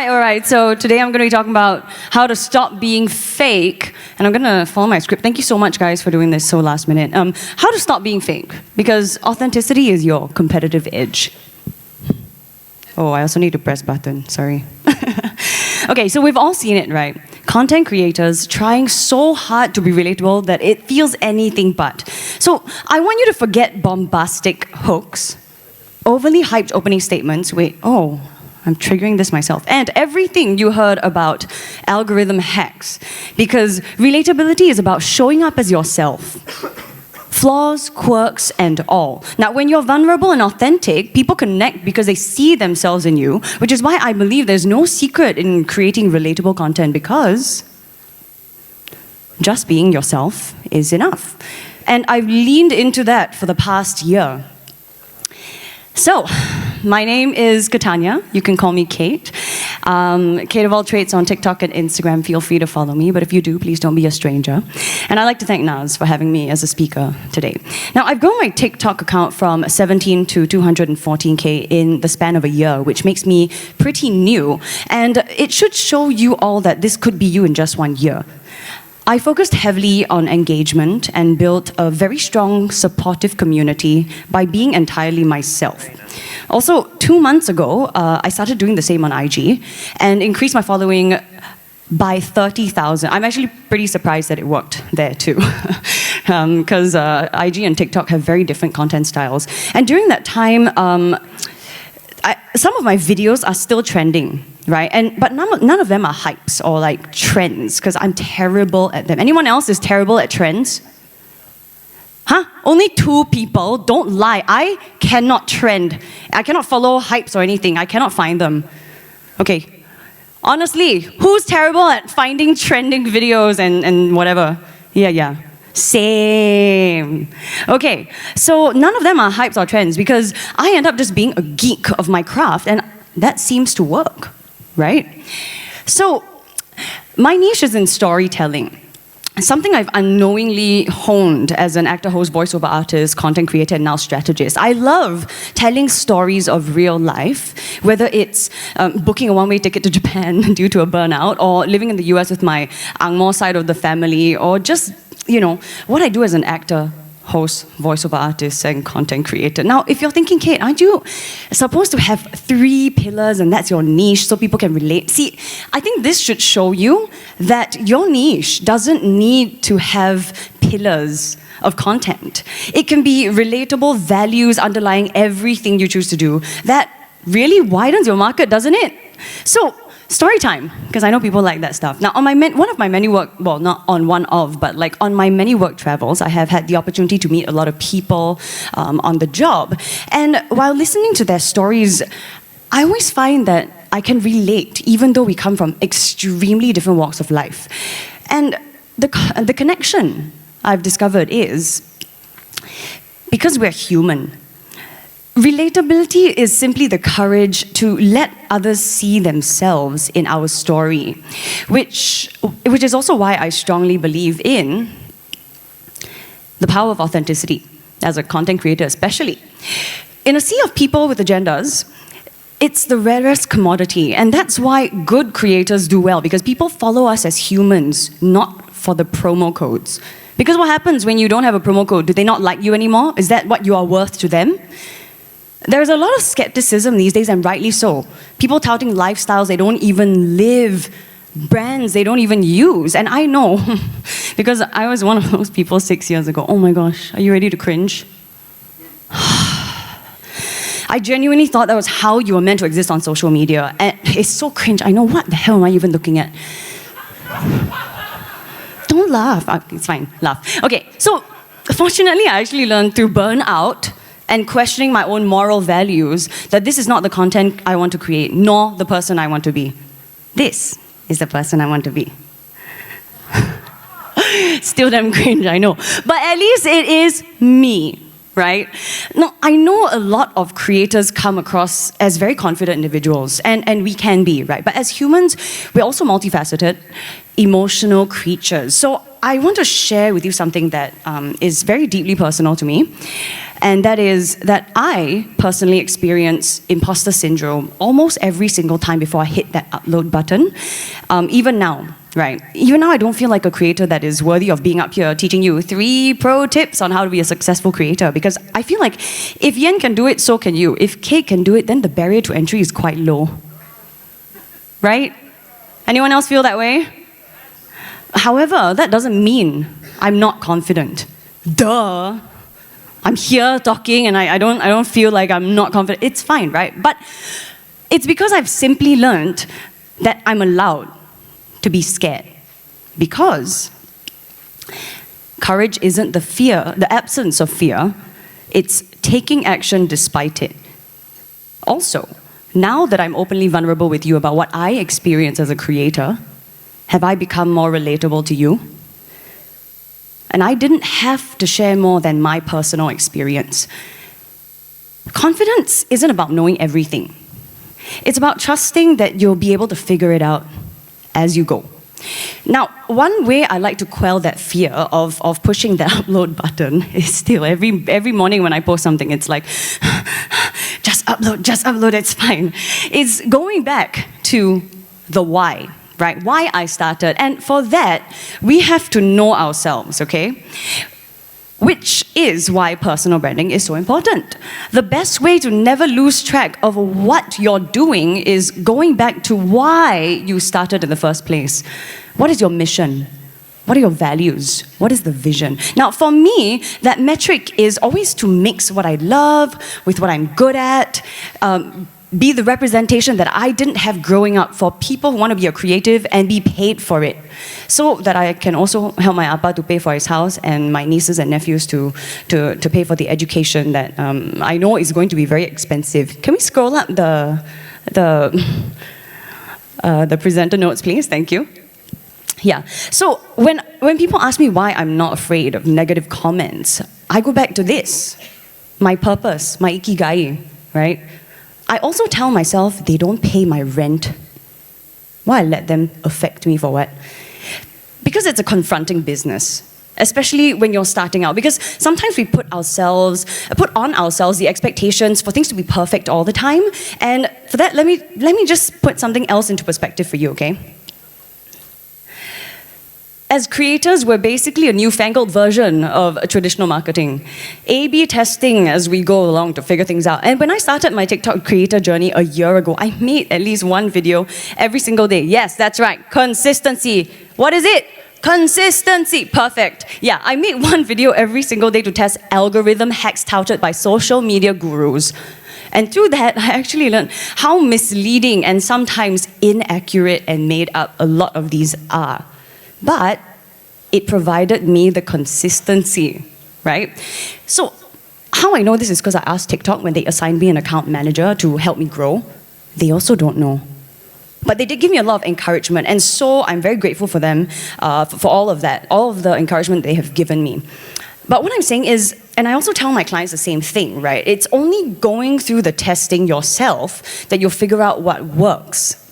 Alright. So today I'm going to be talking about how to stop being fake. And I'm going to follow my script. Thank you so much, guys, for doing this so last minute. How to stop being fake. Because authenticity is your competitive edge. Oh, I also need to press button. Sorry. Okay, so we've all seen it, right? Content creators trying so hard to be relatable that it feels anything but. So I want you to forget bombastic hooks, overly hyped opening statements. I'm triggering this myself. And everything you heard about algorithm hacks. Because relatability is about showing up as yourself. Flaws, quirks, and all. Now, when you're vulnerable and authentic, people connect because they see themselves in you, which is why I believe there's no secret in creating relatable content, because just being yourself is enough. And I've leaned into that for the past year. So, my name is Caitanya. You can call me Kate. Kate of all traits on TikTok and Instagram. Feel free to follow me, but if you do, please don't be a stranger. And I'd like to thank Naz for having me as a speaker today. Now, I've grown my TikTok account from 17 to 214K in the span of a year, which makes me pretty new. And it should show you all that this could be you in just 1 year. I focused heavily on engagement and built a very strong, supportive community by being entirely myself. Also, 2 months ago, I started doing the same on IG and increased my following by 30,000. I'm actually pretty surprised that it worked there too, because IG and TikTok have very different content styles. And during that time, some of my videos are still trending, right? But none of them are hypes or like trends, because I'm terrible at them. Anyone else is terrible at trends? Huh? Only 2 people? Don't lie. I cannot trend. I cannot follow hypes or anything. I cannot find them. Okay. Honestly, who's terrible at finding trending videos and whatever? Yeah. Same. Okay, so none of them are hypes or trends because I end up just being a geek of my craft, and that seems to work, right? So my niche is in storytelling. Something I've unknowingly honed as an actor, host, voiceover artist, content creator, and now strategist. I love telling stories of real life, whether it's booking a one-way ticket to Japan due to a burnout, or living in the US with my Angmo side of the family, or just, what I do as an actor, host, voiceover artist, and content creator. Now, if you're thinking, Kate, aren't you supposed to have 3 pillars and that's your niche so people can relate? See, I think this should show you that your niche doesn't need to have pillars of content. It can be relatable values underlying everything you choose to do. That really widens your market, doesn't it? So, story time, because I know people like that stuff. Now, on my one of my many work, well, not on one of, but like on my many work travels, I have had the opportunity to meet a lot of people on the job. And while listening to their stories, I always find that I can relate, even though we come from extremely different walks of life. And the connection I've discovered is because we're human. Relatability is simply the courage to let others see themselves in our story, which is also why I strongly believe in the power of authenticity, as a content creator especially. In a sea of people with agendas, it's the rarest commodity, and that's why good creators do well, because people follow us as humans, not for the promo codes. Because what happens when you don't have a promo code? Do they not like you anymore? Is that what you are worth to them? There's a lot of skepticism these days, and rightly so. People touting lifestyles they don't even live, brands they don't even use. And I know, because I was one of those people 6 years ago. Oh my gosh, are you ready to cringe? I genuinely thought that was how you were meant to exist on social media. And it's so cringe. I know, what the hell am I even looking at? Don't laugh. It's fine, laugh. Okay, so fortunately I actually learned through burnout and questioning my own moral values that this is not the content I want to create, nor the person I want to be. This is the person I want to be. Still damn cringe, I know. But at least it is me, right? Now, I know a lot of creators come across as very confident individuals, and we can be, right? But as humans, we're also multifaceted, emotional creatures. So I want to share with you something that is very deeply personal to me. And that is that I personally experience imposter syndrome almost every single time before I hit that upload button. Even now, right? Even now, I don't feel like a creator that is worthy of being up here teaching you 3 pro tips on how to be a successful creator, because I feel like if Yen can do it, so can you. If Kate can do it, then the barrier to entry is quite low. Right? Anyone else feel that way? However, that doesn't mean I'm not confident. Duh. I'm here talking and I don't feel like I'm not confident. It's fine, right? But it's because I've simply learned that I'm allowed to be scared. Because courage isn't the absence of fear. It's taking action despite it. Also, now that I'm openly vulnerable with you about what I experience as a creator, have I become more relatable to you? And I didn't have to share more than my personal experience. Confidence isn't about knowing everything. It's about trusting that you'll be able to figure it out as you go. Now, one way I like to quell that fear of pushing the upload button is still every morning when I post something, it's like, just upload, it's fine. It's going back to the why. Right? Why I started. And for that, we have to know ourselves, okay? Which is why personal branding is so important. The best way to never lose track of what you're doing is going back to why you started in the first place. What is your mission? What are your values? What is the vision? Now, for me, that metric is always to mix what I love with what I'm good at, be the representation that I didn't have growing up for people who want to be a creative and be paid for it. So that I can also help my appa to pay for his house and my nieces and nephews to pay for the education that I know is going to be very expensive. Can we scroll up the presenter notes, please? Thank you. Yeah, so when people ask me why I'm not afraid of negative comments, I go back to this, my purpose, my ikigai, right? I also tell myself they don't pay my rent. Why let them affect me for what? Because it's a confronting business, especially when you're starting out. Because sometimes we put on ourselves the expectations for things to be perfect all the time. And for that, let me just put something else into perspective for you, okay? As creators, we're basically a newfangled version of traditional marketing. A/B testing as we go along to figure things out. And when I started my TikTok creator journey a year ago, I made at least one video every single day. Yes, that's right, consistency. What is it? Consistency. Perfect. Yeah, I made one video every single day to test algorithm hacks touted by social media gurus. And through that, I actually learned how misleading and sometimes inaccurate and made up a lot of these are. But it provided me the consistency, right? So how I know this is because I asked TikTok when they assigned me an account manager to help me grow. They also don't know. But they did give me a lot of encouragement, and so I'm very grateful for them, for all of that, all of the encouragement they have given me. But what I'm saying is, and I also tell my clients the same thing, right? It's only going through the testing yourself that you'll figure out what works.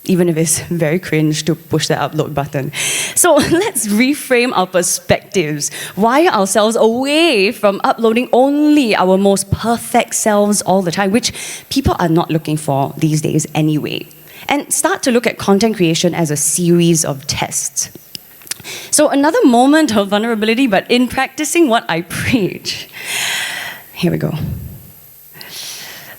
Even if it's very cringe to push the upload button. So let's reframe our perspectives. Wire ourselves away from uploading only our most perfect selves all the time, which people are not looking for these days anyway. And start to look at content creation as a series of tests. So another moment of vulnerability, but in practicing what I preach. Here we go.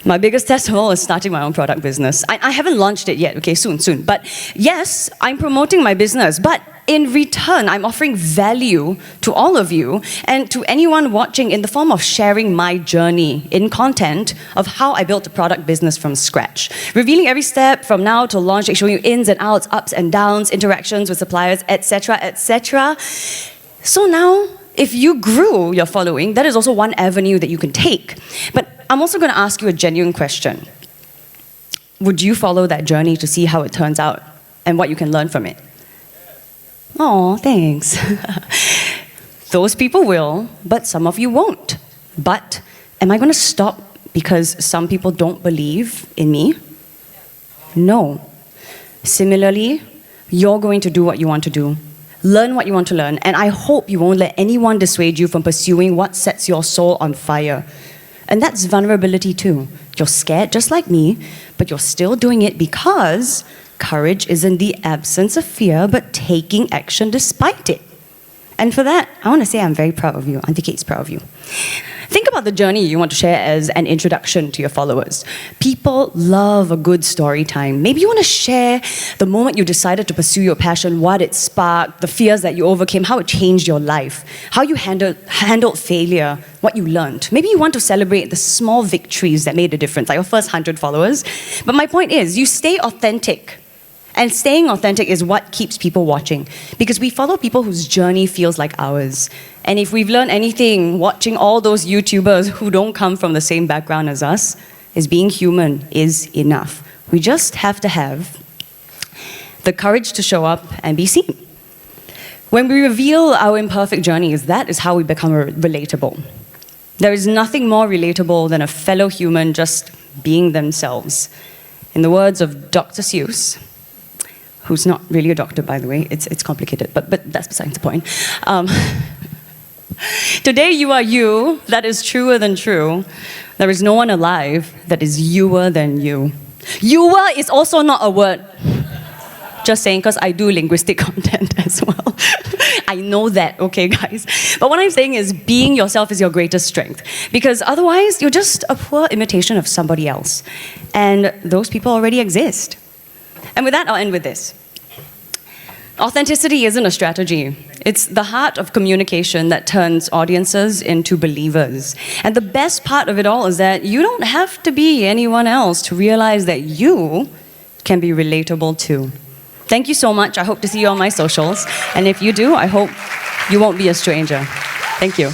My biggest test of all is starting my own product business. I haven't launched it yet, okay, soon. But yes, I'm promoting my business, but in return, I'm offering value to all of you and to anyone watching in the form of sharing my journey in content of how I built a product business from scratch. Revealing every step from now to launch, like showing you ins and outs, ups and downs, interactions with suppliers, etc., etc. So now, if you grew your following, that is also one avenue that you can take. But I'm also going to ask you a genuine question. Would you follow that journey to see how it turns out and what you can learn from it? Oh, thanks. Those people will, but some of you won't. But am I going to stop because some people don't believe in me? No. Similarly, you're going to do what you want to do. Learn what you want to learn, and I hope you won't let anyone dissuade you from pursuing what sets your soul on fire. And that's vulnerability too. You're scared just like me, but you're still doing it because courage isn't the absence of fear, but taking action despite it. And for that, I want to say I'm very proud of you. Auntie Kate's proud of you. Think about the journey you want to share as an introduction to your followers. People love a good story time. Maybe you want to share the moment you decided to pursue your passion, what it sparked, the fears that you overcame, how it changed your life, how you handled failure, what you learned. Maybe you want to celebrate the small victories that made a difference, like your first 100 followers. But my point is, you stay authentic. And staying authentic is what keeps people watching, because we follow people whose journey feels like ours. And if we've learned anything watching all those YouTubers who don't come from the same background as us, is being human is enough. We just have to have the courage to show up and be seen. When we reveal our imperfect journeys, that is how we become relatable. There is nothing more relatable than a fellow human just being themselves. In the words of Dr. Seuss, who's not really a doctor, by the way. It's complicated, but that's besides the point. Today you are you, that is truer than true. There is no one alive that is youer than you. Youer is also not a word. Just saying, because I do linguistic content as well. I know that, okay, guys? But what I'm saying is being yourself is your greatest strength. Because otherwise, you're just a poor imitation of somebody else. And those people already exist. And with that, I'll end with this. Authenticity isn't a strategy. It's the heart of communication that turns audiences into believers. And the best part of it all is that you don't have to be anyone else to realize that you can be relatable too. Thank you so much. I hope to see you on my socials. And if you do, I hope you won't be a stranger. Thank you.